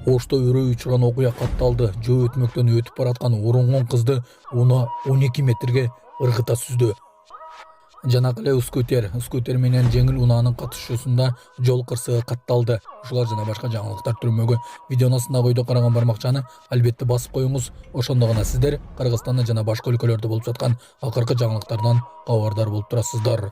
Ошто үрөй учурган окуя катталды. Жөө өтмөктөн өтүп бараткан оронгон кызды уна 12 метрге ыргыта сүздү. Жанагы эле скутер менен жеңил унаанын катышуусунда жол кырсыгы катталды. Ушулар жана башка жаңылыктар түрмөгү видеонун астындагы үйдө караган бармакчаны албетте басып коюңуз. Ошондо гана сиздер Кыргызстанда жана башка өлкөлөрдө болуп жаткан акыркы жаңылыктардан кабардар болуп турасыздар.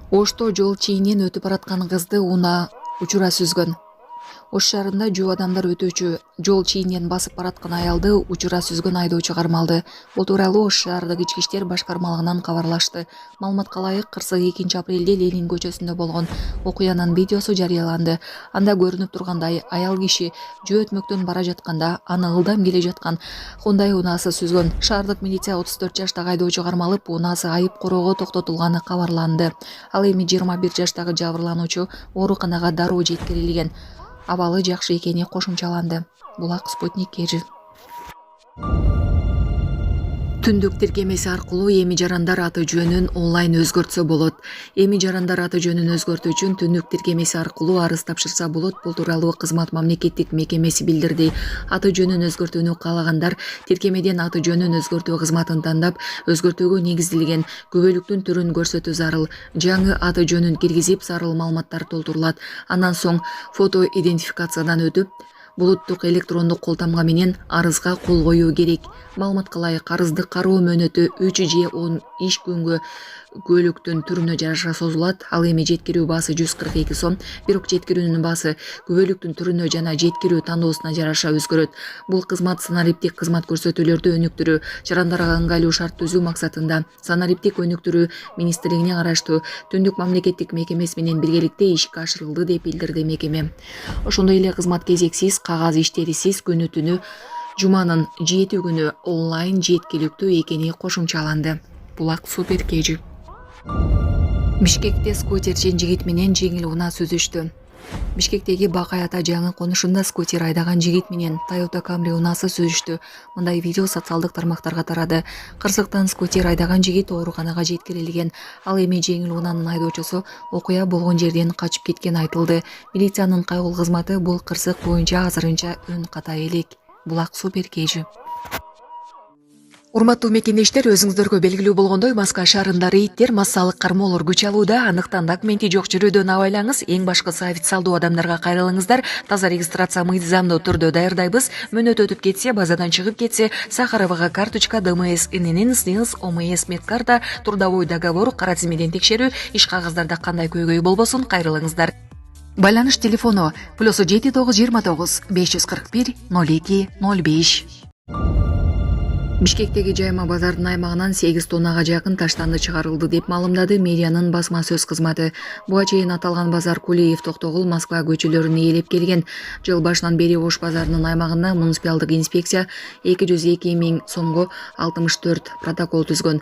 Ошто жол чейинен өтүп бараткан кызды унаа учура сүзгөн. Ош шаарында жөө адамдар өтүүчү жол чейинен басып бараткан аялды учура сүзгөн айдоочу кармалды. Бул тууралуу Ош шаардык ички иштер башкармалыгынан кабарлашты. Маалыматка ылайык, кырсык 2-апрелде Ленин көчөсүндө болгон окуянын видеосу жарыяланды. Анда көрүнүп тургандай, аял киши жөө өтмөктөн бара жатканда аны ылдам келе жаткан Hyundai унаасы сүзгөн. Шаардык милиция 34 жаштагы айдоочу кармалып, унаасы айып короого токтотулганы кабарланды. Ал эми 21 жаштагы жабырлануучу ооруканага дароо жеткирилген. Абалы жакшы экени кошумчаланды. Булак Спутник KG. Түндүк тиркемеси аркылуу эми жарандар аты жөнүн онлайн өзгөртсө болот. Эми жарандар аты жөнүн өзгөртүү үчүн түндүк тиркемеси аркылуу арыз тапшырса болот. Бул тууралуу кызмат мамлекеттик мекемеси билдирди. Аты жөнүн өзгөртүүнү каалагандар тиркемеден аты жөнүн өзгөртүү кызматын тандап, өзгөртүүгө негизделген күбөлүктүн түрүн көрсөтүү зарыл. Жаңы аты жөнүн киргизип, зарыл маалыматтар толтурулат. Андан соң фото идентификациядан өтүп, булуттук электрондук колтамга менен арызга кол коюу керек. Маалыматка ылайык, арызды кароо мөөнөтү 3 же 10 иш күнгө күбөлүктүн түрүнө жараша созулат. Ал эми жеткирүү баасы 142 сом, бирок жеткирүүнүн баасы күбөлүктүн түрүнө жана жеткирүү тандоосуна жараша өзгөрөт. Бул кызмат санариптик кызмат көрсөтүүлөрдү өнүктүрүү, жарандарга ыңгайлуу шарт түзүү максатында санариптик өнүктүрүү министрлигине караштуу түндүк мамлекеттик мекемеси менен биргеликте ишке ашырылды деп билдирди мекеме. Ошондой эле кызмат кезексиз, кагаз иштерисиз күнү-түнү жуманын 7 күнү онлайн жеткиликтүү экени кошумчаланды. Булак Супер KG. Бишкекте скутерчен жигит менен жеңил унаа сүзүштү. Бишкектеги Бакай ата жаңы конушунда скутер айдаган жигит менен Toyota Camry унаасы сүзүштү. Мындай видео социалдык тармактарга тарады. Кырсыктан скутер айдаган жигит ооруканага жеткирилген. Ал эми жеңил унаанын айдоочусу окуя болгон жерден качып кеткени айтылды. Милициянын кайгыл кызматы бул кырсык боюнча азырынча өн ката элек. Булак Супер KG. Урматтуу мекендештер, өзүңүздөргө белгилүү болгондой, Москва шаарында рейдтер, массалык кармоолор күч алууда. Андыктан документи жок жүрүүдөн абайлаңыз. Эң башкысы официалдуу адамдарга кайрылыңыздар. Таза регистрация мыйзамдуу түрдө даярдайбыз. Мөөнөт өтүп кетсе, базадан чыгып кетсе, Сахаровага карточка, ДМС, ИНН, СНИЛС, ОМС, медкарта, трудовой договор, кара тизмеден текшерүү, иш кагаздарда кандай көйгөй болбосун, кайрылыңыздар. Байланыш телефону +7 929 541 02 05. Бишкектеги жайма базардын аймагынан 8 тоннага жакын таштанды чыгарылды деп маалымдады мэриянын басма сөз кызматы. Буга чейин аталган базар Кулиев, Токтогул, Москва көчөлөрүн ээлеп келген. Жыл башынан бери Ош базарынын аймагында муниципалдык инспекция 202 000 сомго 64 протокол түзгөн.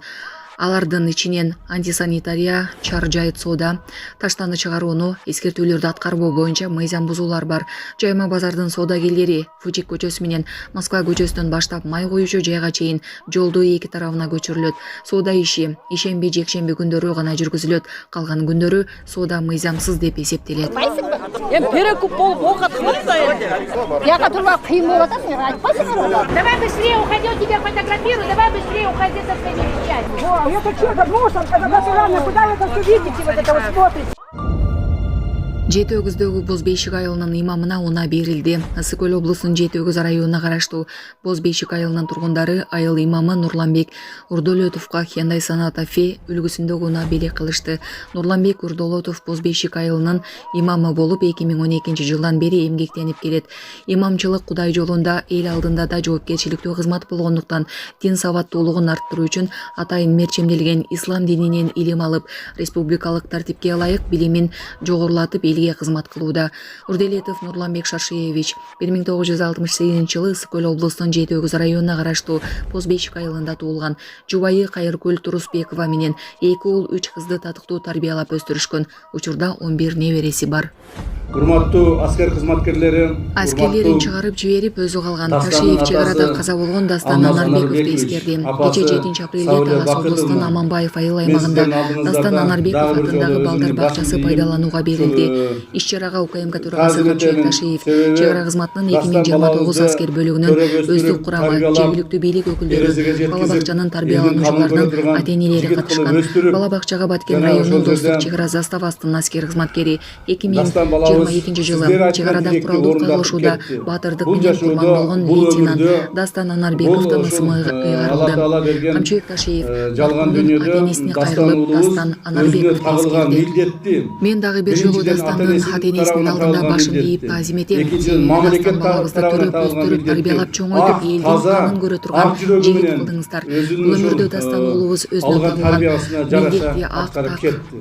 Алардын ичинен антисанитария, чар жайыт соода, таштанды чыгарууну, эскертүүлөрдү аткарбоо боюнча мыйзам бузуулар бар. Жайма базардын соодагерлери Фучик көчөсү менен Москва көчөсүнөн баштап май коюучу жайга чейин жолдо эки тарабына көчүрүлөт. Соода иши ишемби, жекшемби күндөрү гана жүргүзүлөт. Калган күндөрү соода мыйзамсыз деп эсептелет. Эми перекуп болуп оокат кылат да эми. Бияка турбай кыйын болуп атат, сен айтпайсыңбы? Давай быстрее уходи, он тебя фотографирует, давай быстрее уходи со своими вещами. Это что, это мусорка, это натурально, куда вы это все видите, вот это вот смотрите? Жети өгүздөгү Боз Бейшик айылынын имамына унаа берилди. Ысык Көл облусунун Жети өгүз районуна караштуу Боз Бейшик айылынын тургундары айыл имамы Нурланбек Урдолотовго Hyundai Sonata Fe үлгүсүндөгү унаа белек кылышты. Нурланбек Урдолотов Боз Бейшик айылынын имамы болуп 2012 жылдан бери эмгектенип келет. Имамчылык Кудай жолунда эл алдында да жоопкерчиликтүү кызмат болгондуктан дин сабаттуулугун арттыруу үчүн атайын мерчемделген ислам дининен илим алып, республикалык тартипке ылайык билимин жогорулатып, элге бирге кызмат кылууда. Урделетов Нурланбек Шаршиевич 1968-жылы Ысык-Көл облусунун Жети Өгүз районуна караштуу Позбечик айылында туулган. Жубайы Кайыркүл Турусбекова менен 2 уул 3 кызды татыктуу тарбиялап өстүрүшкөн. Учурда 11 небереси бар. Урматтуу аскер кызматкерлери, Аскерлерин чыгарып жиберип өзү калган Ташиев чек арада каза болгон Дастан Анарбековду эскерди. Кече 7-апрелде Талас облусунун Аманбаев айыл аймагында Дастан Анарбеков атындагы балдар бакчасы пайдаланууга берилди. Иш-чарага УКМК төрагасы Камчыбек Ташиев, чек ара кызматынын 2029 аскер бөлүгүнүн өздүк курамы, жергиликтүү бийлик өкүлдөрү, бала бакчанын тарбиялануучуларынын ата-энелери катышкан. Бала бакчага Баткен районунун Достук чек ара заставасынын аскер кызматкери 2022-жылы чек арада куралдуу кагылышууда баатырдык менен курман болгон лейтенант Дастан Анарбековдун ысымы ыйгарылды. Камчыбек Ташиев ата-энесине кайрылып Дастан Анарбековду эскерди. Мен дагы бир жолу Дастандын ата-энесинин алдында башын ийип таазим этем. Дастан балабызды төрөп өстүрүп тарбиялап чоңойтуп элдин канын көрө турган жигит кылдыңыздар. Бул өмүрдө Дастан уулубуз өзүнө тагылган милдетти ак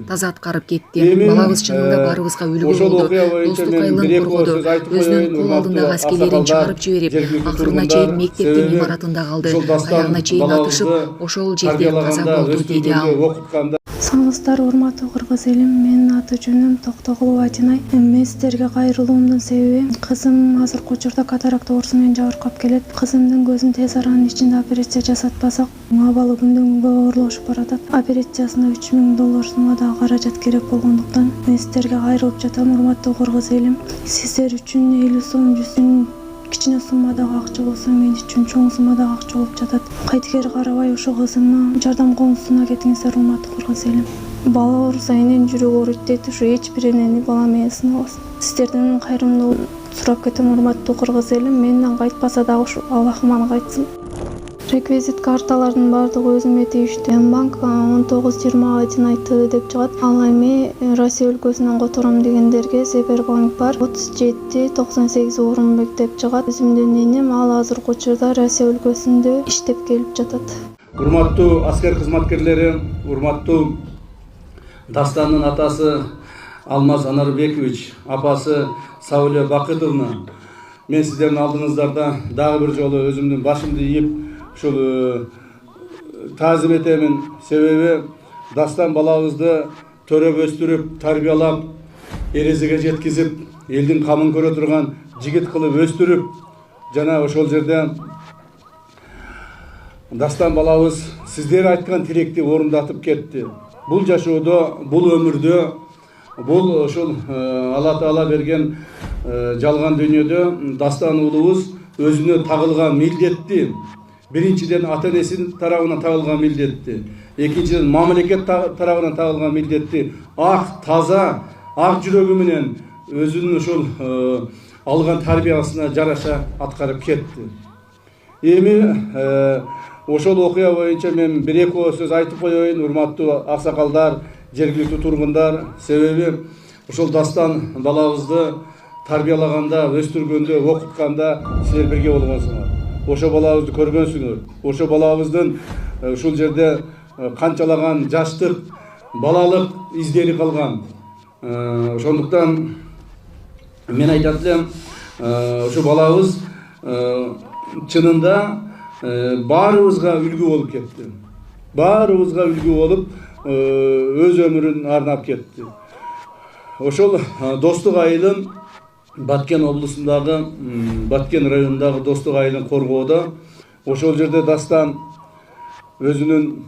таза аткарып кетти. Балабыз чынында баарыбызга үлгү болду. Достук айылын коргоду. Өзүнүн кол алдындагы аскерлерин чыгарып жиберип, акырына чейин мектептин имаратында калды. Аягына чейин атышып, ошол жерде каза болду деди ал. Саламатсыздар, урматтуу кыргыз элим. Менин аты жөнүм Токтогулова Атинай. Мен сиздерге кайрылуумдун себеби кызым азыркы учурда катаракта оорусу менен жабыркап келет. Кызымдын көзүн тез аранын ичинде операция жасатпасак, абалы күндөн күнгө оорлошуп баратат. Операциясына $3000 суммадагы каражат керек болгондуктан мен сиздерге кайрылып жатам, урматтуу кыргыз элим. Сиздер үчүн 50 сом, 100 сом кичине суммадагы акча болсо мен үчүн чоң суммадагы акча болуп жатат. Кайтыгер карабай ошо кызымы жардам колун суна кетиңиздер, урматтуу кыргыз элим. Бала ооруса эненин жүрөгү ооруйт дейт, ошо эч бир энени бала менен сынабыз. Сиздерден кайрымдуу сурап кетем, урматтуу кыргыз элим. Менден кайтпаса дагы ушу Аллахым аны кайтсын. Реквизит карталардын баардыгы өзүмө тийиштүү. Банк 19-20 дейін айтты деп чыгат. Ал эми Россия өлкөсүнөн котором дегендерге Сбербанк бар. 37-98 Орунбек деп чыгат. Өзүмдүн энем ал азыркы учурда Россия өлкөсүндө иштеп келип жатат. Урматтуу аскер кызматкерлери, урматтуу Дастандын атасы Алмаз Анарбекович, апасы Сауле Бакытовна. Мен сиздердин алдыңыздарда дагы бир жолу өзүмдүн башымды ийип ушул таазим этемин. Себеби Дастан балабызды төрөп өстүрүп, тарбиялап, эрезеге жеткизип, элдин камын көрө турган жигит кылып өстүрүп, жана ошол жерде Дастан балабыз сиздер айткан тилекти орундатып кетти. Бул жашоодо, бул өмүрдө, бул ошол Алла Таала берген жалган дүйнөдө Дастан уулубуз өзүнө тагылган милдетти, биринчиден ата-энесинин тарабынан тагылган милдетти, экинчиден мамлекет тарабынан тагылган милдетти ак таза, ак жүрөгү менен өзүнүн ошол алган тарбиясына жараша аткарып кетти. Эми ошол окуя боюнча мен бир-эки сөз айтып коеюн, урматтуу аксакалдар, жергиликтүү тургундар. Себеби ошол Дастан балабызды тарбиялаганда, өстүргөндө, окутканда силер бирге болгонсуңар. Ошо балабызды көргөнсүңөр. Ошо балабыздын ушул жерде канчалаган жаштык, балалык издери калган. Ошондуктан мен айтат элем, ошо балабыз чынында баарыбызга үлгү болуп кетти. Баарыбызга үлгү болуп, өз өмүрүн арнап кетти. Ошол Достук айылын Баткен облусундагы, Баткен районундагы Достук айылын коргоодо, ошол жерде Дастан өзүнүн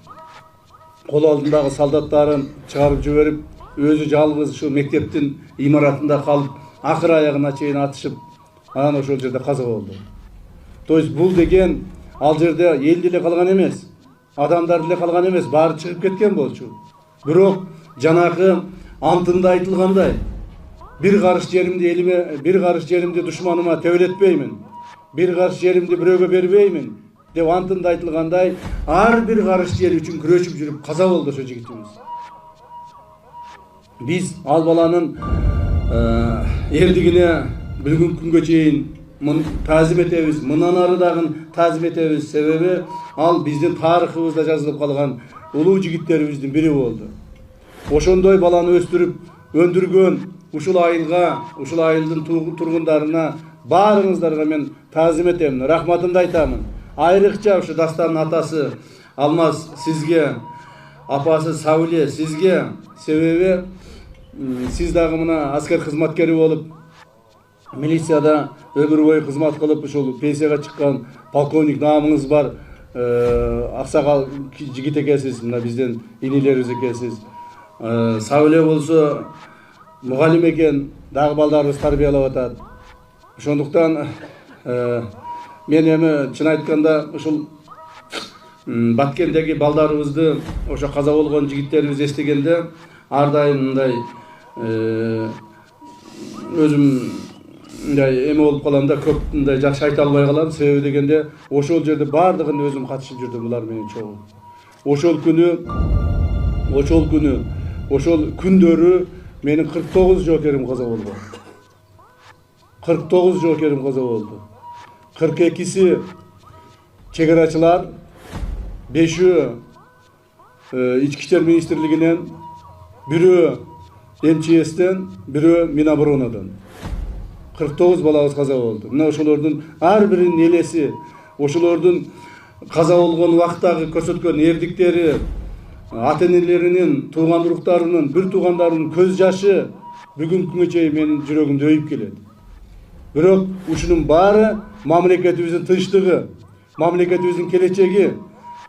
кол алдындагы солдаттарын чыгарып жиберип, өзү жалгыз ушул мектептин имаратында калып, акыр аягына чейин атышып, анан ошол жерде каза болду. То есть бул деген ал жерде эл деле калган эмес, адамдар деле калган эмес, баары чыгып кеткен болчу. Бирок жанакы антында айтылгандай, бир карыш жеримди элиме, бир карыш жеримди душманыма тебелетпеймин, бир карыш жеримди бирөөгө бербеймин деп антында айтылгандай, ар бир карыш жери үчүн күрөшүп жүрүп каза болду ошо жигитибиз. Биз ал баланын эрдигине бүгүнкү күнгө чейин таазим этебиз, мындан ары дагы таазим этебиз. Себеби ал биздин тарыхыбызда жазылып калган улуу жигиттерибиздин бири болду. Ошондой баланы өстүрүп, өндүргөн ушул айылдын тургундарына баарыңыздарга мен таазим этем, рахматымды айтамын. Айрыкча ушу Дастанын атасы Алмаз сизге, апасы Сауле сизге, себеби сиз дагы мына аскер кызматкери болуп, милицияда өмүр бою кызмат кылып, ушул пенсияга чыккан полковник наамыңыз бар. Аксакал жигит экенсиз, мына бизден инилерибиз экенсиз. Сауле болсо мугалим экен, дагы балдарыбыз тарбиялап атат. Ошондуктан мен эми чын айтканда ушул Баткендеги балдарыбызды, ошо каза болгон жигиттерибизди эстегенде ар дайым мындай өзүм мындай эме болуп калам да, көп мындай жакшы айта албай калам. Себеби дегенде ошол жерде баардыгын өзүм катышып жүрдүм булар менен чогуу. Ошол күндөрү менин 49 жоокерим каза болду. 49 жоокерим каза болду. 42си чегарачылар, 5-ü Ички иштер министрлигинен, 1-ü МЧСтен, 1-ü Миноборонодон. 49 балабыз каза болду. Мына ошолордун ар биринин элеси, ошолордун каза болгон убактагы көрсөткөн эрдиктери, ата-энелеринин, тууган уруктарынын, бир туугандарынын көз жашы бүгүнкү күнгө чейин менин жүрөгүмдө өйүп келет. Бирок ушунун баары мамлекетибиздин тынчтыгы, мамлекетибиздин келечеги,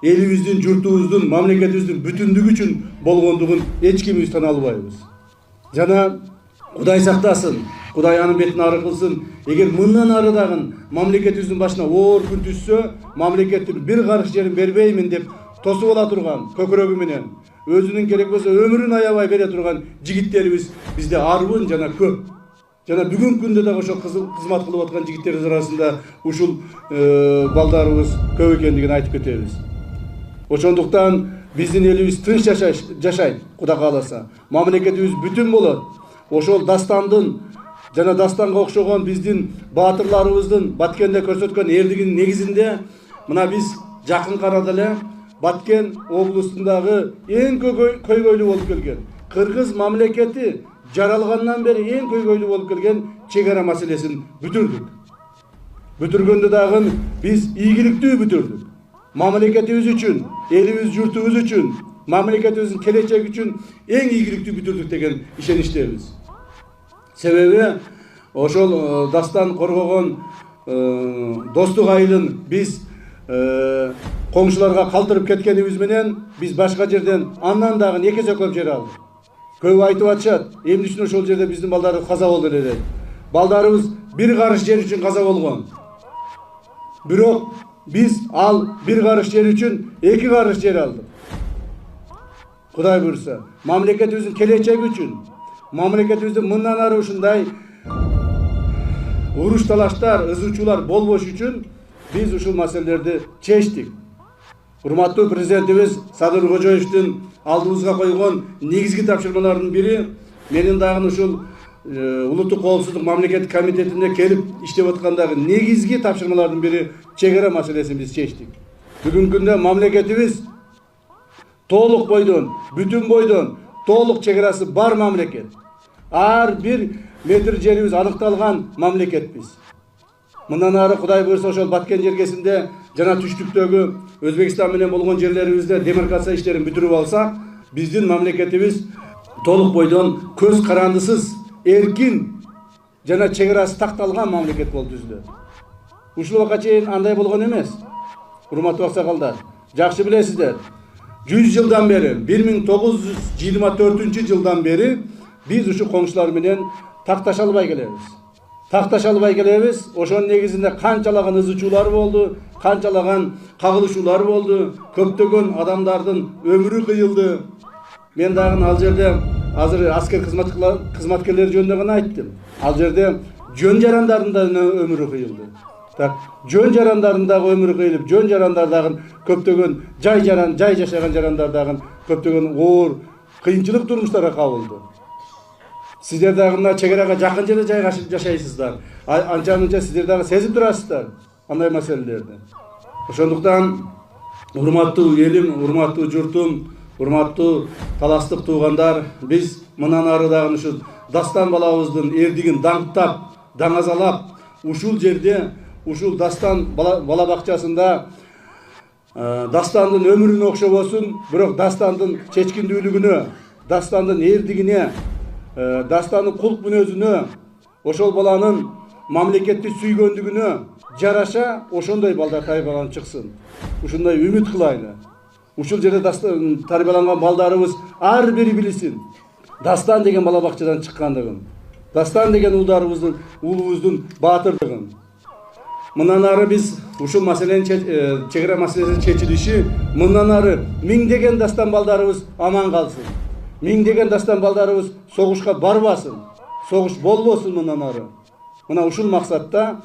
элибиздин, журтубуздун, мамлекетибиздин бүтүндүгү үчүн болгондугун эч кимибиз тана албайбыз. Жана Кудай сактасын, Кудай анын бетин ары кылсын. Эгер мындан ары дагы мамлекетибиздин башына оор күн түшсө, мамлекеттин бир карыш жерин бербеймин деп тосуп ала турган көкүрөгү менен, өзүнүн керек болсо өмүрүн аябай бере турган жигиттерибиз бизде арбын жана көп. Жана бүгүнкү күндө дагы ошо кызмат кылып аткан жигиттерибиз арасында ушул балдарыбыз көп экендигин айтып кетебиз. Ошондуктан биздин элибиз тынч жашайт, Кудай кааласа. Мамлекетибиз бүтүн болот. Ошол Дастандын жана Дастанга окшогон биздин баатырларыбыздын Баткенде көрсөткөн эрдигинин негизинде мына биз жакын арада эле Баткен облусундагы эң көйгөйлүү болуп келген, кыргыз мамлекети жаралгандан бери эң көйгөйлүү болуп келген чек ара маселесин бүтүрдүк. Бүтүргөндө дагы биз ийгиликтүү бүтүрдүк. Мамлекетибиз үчүн, элибиз, журтубуз үчүн, мамлекетибиздин келечеги үчүн эң ийгиликтүү бүтүрдүк деген ишеничтебиз. Себеби ошол Дастан коргогон достук айылын биз коңшуларга калтырып кеткенибиз менен биз башка жерден андан дагы 2 эсе көп жер алдык. Көп айтып атышат, эмне үчүн ошол жерде биздин балдарыбыз каза болду эле дейт. Балдарыбыз бир карыш жер үчүн каза болгон. Бирок биз ал бир карыш жер үчүн 2 карыш жер алдык. Кудай буйрса, мамлекетибиздин келечеги үчүн, мамлекетибизде мындан ары ушундай уруш талаштар, ызычуулар болбош үчүн биз ушул маселелерди чечтик. Урматтуу президентибиз Садыр Кожоевдин алдыбызга койгон негизги тапшырмалардын бири менин дагы ушул улуттук коопсуздук мамлекеттик комитетине келип иштеп аткандагы негизги тапшырмалардын бири чек ара маселесин биз чечтик. Бүгүнкү күндө мамлекетибиз толук бойдон, бүтүн бойдон толук чек арасы бар мамлекет. Ар бир метр жерибиз аныкталган мамлекетпиз. Мындан ары Кудай буйрса ошол Баткен жергесинде жана түштүктөгү Өзбекстан менен болгон жерлерибизде демаркация иштерин бүтүрүп алсак, биздин мамлекетибиз толук бойдон көз карандысыз, эркин жана чек арасы такталган мамлекет болуп түзүлөт. Ушул убакка чейин андай болгон эмес. Урматтуу аксакалдар, жакшы билесиздер. 100 жылдан бери, 1924-жылдан бери биз ушу коңшулар менен такташа албай келебиз. Ошонун негизинде канчалаган ызычуулар болду, канчалаган кагылышуулар болду, көптөгөн адамдардын өмүрү кыйылды. Мен дагы ал жерде азыр аскер кызматкерлери жөнүндө гана айттым. Ал жерде жөн жарандардын да өмүрү кыйылды. Жөн жарандардагы өмүрү кыйылып, жөн жарандардагы көптөгөн жай жашаган жарандар дагы көптөгөн оор кыйынчылык турмуштарга кабылды. Сиздер дагы мына чек арага жакын жерде жашайсыздар. Анча-мынча сиздер дагы сезип турасыздар андай маселелерди. Ошондуктан урматтуу элим, урматтуу журтум, урматтуу таластык туугандар, биз мындан ары дагы ушу Дастан балабыздын эрдигин даңктап, даңазалап, ушул жерде, ушул Дастан бала бакчасында Дастандын өмүрүнө окшобосун, бирок Дастандын чечкиндүүлүгүнө, Дастандын эрдигине, Дастандын кулк мүнөзүнө, ошол баланын мамлекетти сүйгөндүгүнө жараша ошондой балдар тарбияланып чыксын. Ушундай үмүт кылайлы. Ушул жерде тарбияланган балдарыбыз ар бири билсин. Дастан деген бала бакчадан чыккандыгын, Дастан деген уулубуздун баатырдыгын. Мындан ары биз ушул маселенин чегара маселесинин чечилиши, мындан ары миңдеген Дастан балдарыбыз аман калсын. Миңдеген Дастан балдарыбыз согушка барбасын. Согуш болбосун мындан ары. Мына ушул максатта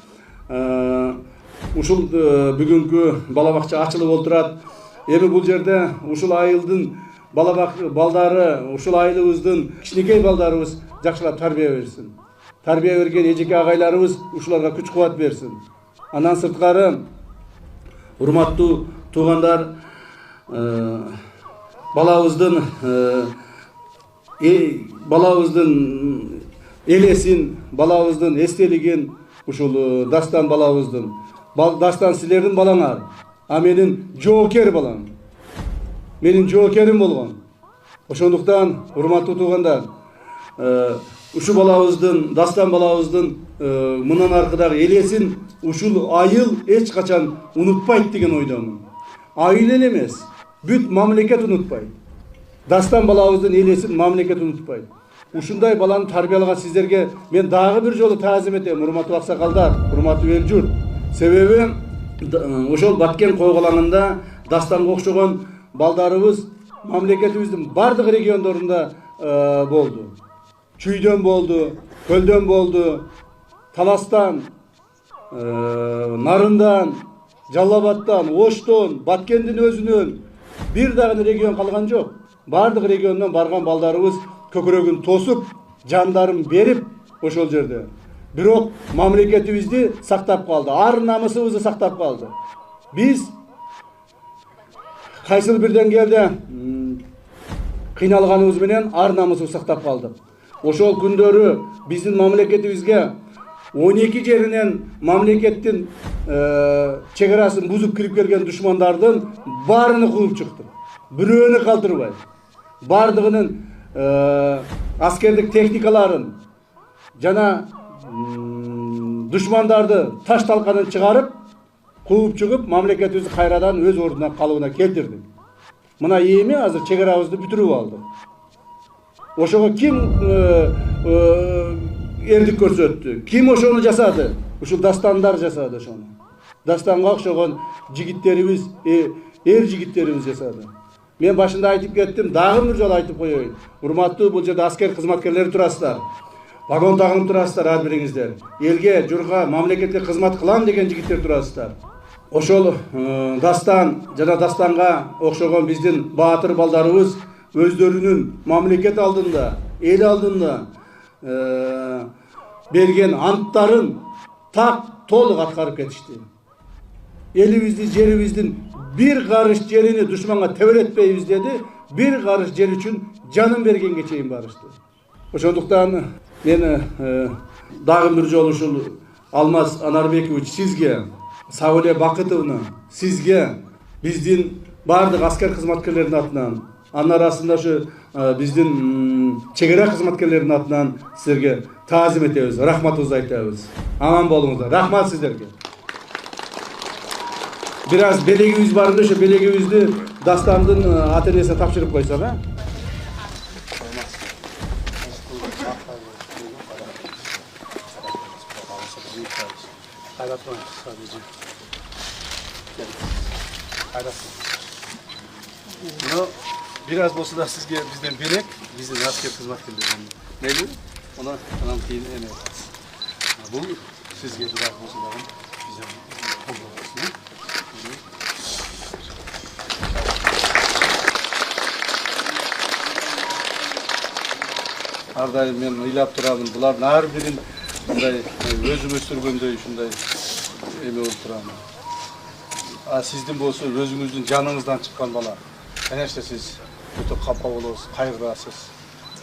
ушул бүгүнкү бала бакча ачылып отурат. Эми бул жерде ушул айылдын балдары, ушул айылыбыздын кичинекей балдарыбыз жакшылап тарбия берсин. Тарбия берген эжеке агайларыбыз ушуларга күч кубат берсин. Андан сырткары, урматтуу туугандар, балабыздын элесин, балабыздын эстелигин ушул Дастан балабыздын. Дастан силердин балаңар, а менин жоокер балам. Менин жоокерим болгон. Ошондуктан урматтуу туугандар, ушул балабыздын, Дастан балабыздын мындан аркыдагы элесин ушул айыл эч качан унутпайт деген ойдомун. Айыл эле эмес, бүт мамлекет унутпайт. Дастан балабыздын элесин мамлекет унутпайт. Ушундай баланы тарбиялаган сиздерге мен дагы бир жолу таазим этем, урматтуу аксакалдар, урматтуу эл журт. Себеби ошол Баткен койгулаңында Дастанга окшогон балдарыбыз мамлекетибиздин бардык региондорунда болду. Чүйдөн болду, Көлдөн болду, Таластан, Нарындан, Жалал Абадтан, Оштон, Баткендин өзүнөн бир дагы регион калган жок. Бардык региондон барган балдарыбыз көкүрөгүн тосуп, жандарын берип ошол жерде. Бирок мамлекетибизди сактап калды, ар намысыбызды сактап калды. Биз кайсыл бир деңгээлде кыйналганыбыз менен ар намысыбызды сактап калдык. Ошол күндөрү биздин мамлекетибизге 12 жеринен мамлекеттин чегарасын бузуп кирип келген душмандардын баарыны кууп чыктык. Бирөөнү калтырбай. Бардыгынын аскердик техникаларын жана душмандарды таш талканын чыгарып, кууп чыгып, мамлекетибизди кайрадан өз ордуна калыбына келтирдик. Мына эми азыр чегарабызды бүтүрүп алдык. Ошого ким эрдик көрсөттү? Ким ошону жасады? Ушул Дастандар жасады ошону. Дастанга окшогон жигиттерибиз, эр жигиттерибиз жасады. Мен башында айтып кеттим, дагы бир жолу айтып коеюн. Урматтуу, бул жерде аскер кызматкерлери турасыздар. Вагон тагынып турасыздар ар бириңиздер. Элге, журга, мамлекетке кызмат кылам деген жигиттер турасыздар. Ошол Дастан жана Дастанга окшогон биздин баатыр балдарыбыз өздөрүнүн мамлекет алдында, эл алдында берген анттарын так толук аткарып кетишти. Элибизди, жерибиздин бир карыш жерини душманга тебелетпейбиз деди, бир карыш жер үчүн жанын бергенге чейин барышты. Ошондуктан мен дагы бир жолу ушул Алмаз Анарбекович сизге, Сауле Бакытовна сизге, биздин бардык аскер кызматкерлеринин атынан, анын арасында ушу биздин чегара кызматкерлеринин атынан силерге таазим этебиз, рахматыбызды айтабыз. Аман болуңуздар. Рахмат сиздерге. Бир аз белегибиз бар эле, ошо белегибизди Дастандын ата-энесине тапшырып койсок, а? Но бир аз болсо да сизге бизден белек, биздин аскер кызматкерлеринен. Мейли? Анан кийин эме атабыз. Бул сизге бир аз болсо дагы бизден колдонобуз. Ар дайым мен ыйлап турам, булардын ар бирин мындай өзүм өстүргөндөй ушундай эме болуп турам. А сиздин болсо өзүңүздүн жаныңыздан чыккан бала. Конечно, сиз өтө капа болосуз, кайгырасыз.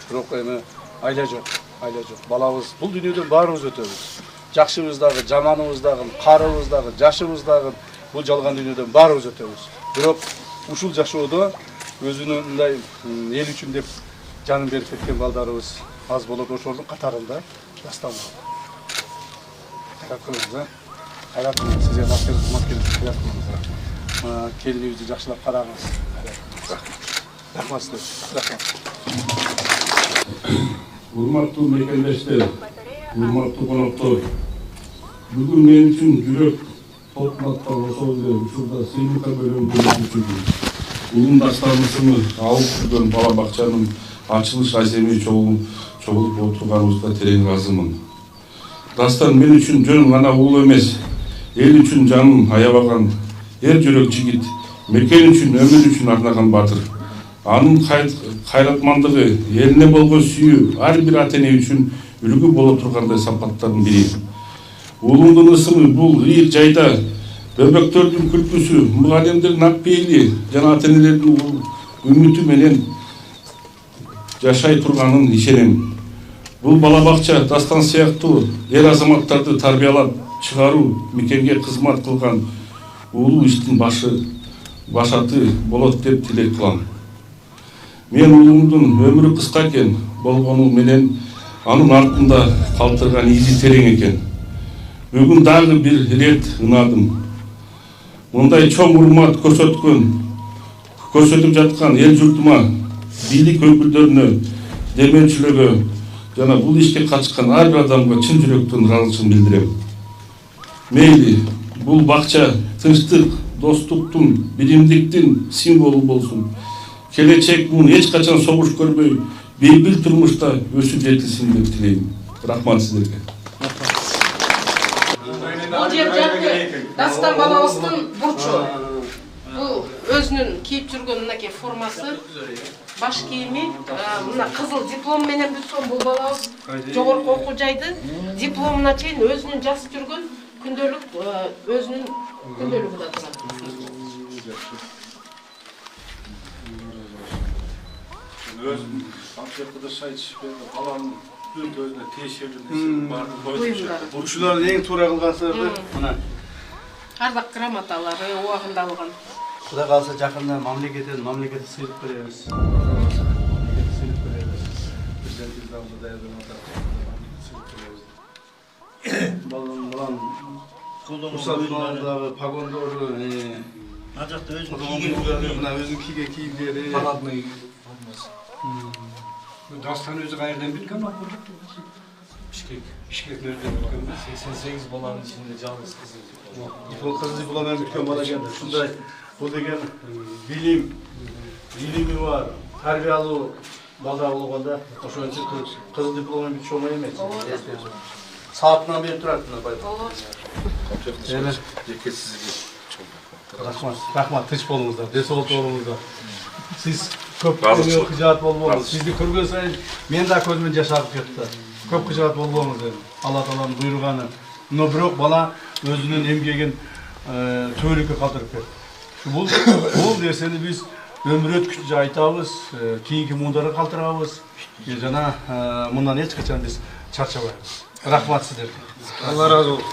Бирок эми айла жок. айла жок. Балабыз бул дүйнөдөн баарыбыз өтөбүз. Жакшыбыз дагы, жаманыбыз дагы, карыбыз дагы, жашыбыз дагы бул жалган дүйнөдөн баарыбыз өтөбүз. Бирок ушул жашоодо өзүнүн мындай эл үчүн деп жанын берип кеткен балдарыбыз аз болот. Ошолдун катарында Дастан бар. Кайрат кылыңыз, кайрат кылыңыз. Сизге кызмат келип кайрат кылыңыз. Келинибизди жакшылап караңыз. Рахмат сизге. Рахмат. Урматтуу мекендештер, урматтуу коноктор, бүгүн мен үчүн жүрөк толкунаттар ошол эле учурда сыймыкка бөлөнгөн улум даштарыбызды алып жүргөн бала бакчанын ачылыш аземи чогулуп отурганыбызга терең ыраазымын. Дастан мен үчүн жөн гана уул эмес, эл үчүн жанын аябаган эр жүрөк жигит, мекен үчүн, өмүр үчүн арнаган батыр. Анын кайратмандыгы, элине болгон сүйүү ар бир ата эне үчүн үлгү боло тургандай сапаттардын бири. Уулумдун ысымы бул ыйык жайда бөбөктөрдүн күлкүсү, мугалимдердин ак пейили жана ата энелердин үмүтү менен жашай турганын ишенем. Бул бала бакча Дастан сыяктуу эр азаматтарды тарбиялап чыгаруу, мекенге кызмат кылган улуу иштин башаты болот деп тилек кылам. Мен уулумдун өмүрү кыска экен болгону менен анын артында калтырган изи терең экен. Бүгүн дагы бир ирет ынадым. Мындай чоң урмат көрсөтүп жаткан эл журтума, бийлик өкүлдөрүнө, демөөнчүлөргө жана бул ишке катышкан ар бир адамга чын жүрөктөн ыраазычылык билдирем. Мейли бул бакча тынчтык, достуктун, биримдиктин символу болсун. Келечек мун эч качан согуш көрбөй, бейбил турмушта өсүп жетилсин деп тилейм. Рахмат сиздерге. Бул жер жакты Дастан балабыздын бурчу. Бул өзүнүн кийип жүргөн мынакей формасы, баш кийими, мына кызыл диплом менен бүтсөн бул балабыз жогорку окуу жайды дипломуна чейин өзүнүн жазып жүргөн күндөлүк өзүнүн күндөлүгү да турат. Өзüm Antep'te çay içip alan özüne teşekkür ederim. Ушулардын эң туура кылган себеби мына Ардак грамоталары убагында алган. Кудай калса жакында мамлекеттен сыйлык беребиз. Балдардагы погондору, ажакта өзүнүн кийген кийимдери, парадный Дастан өзі қайырдан білген ма? Бішкек нөлден білген бе? 88 баланың ішінде жалғыз кыз дипломмен бүткен бала екен. Ушундай бул деген билими бар, тарбиялуу бала болгондо ошон үчүн кыз дипломмен бүтчү оңой эмес. Саатынан берип турат мына бай. Рахмат, тынч болуңуздар, десолт болуңуздар. Siz көп кыжаат болбоңуз. Сизди көргөн сайын мен да көзүмөн жаш агып кетти. Көп кыжаат болбоңуз эми. Алла тааланын буйруганы. Но бирок бала өзүнүн эмгегин төөлүккө калтырып кетти. Бул нерсени биз өмүр өткүчү айтабыз, кийинки муундарга калтырабыз. Жана мындан эч качан биз чарчабайбыз. Рахмат сиздерге. Алла разы болсун.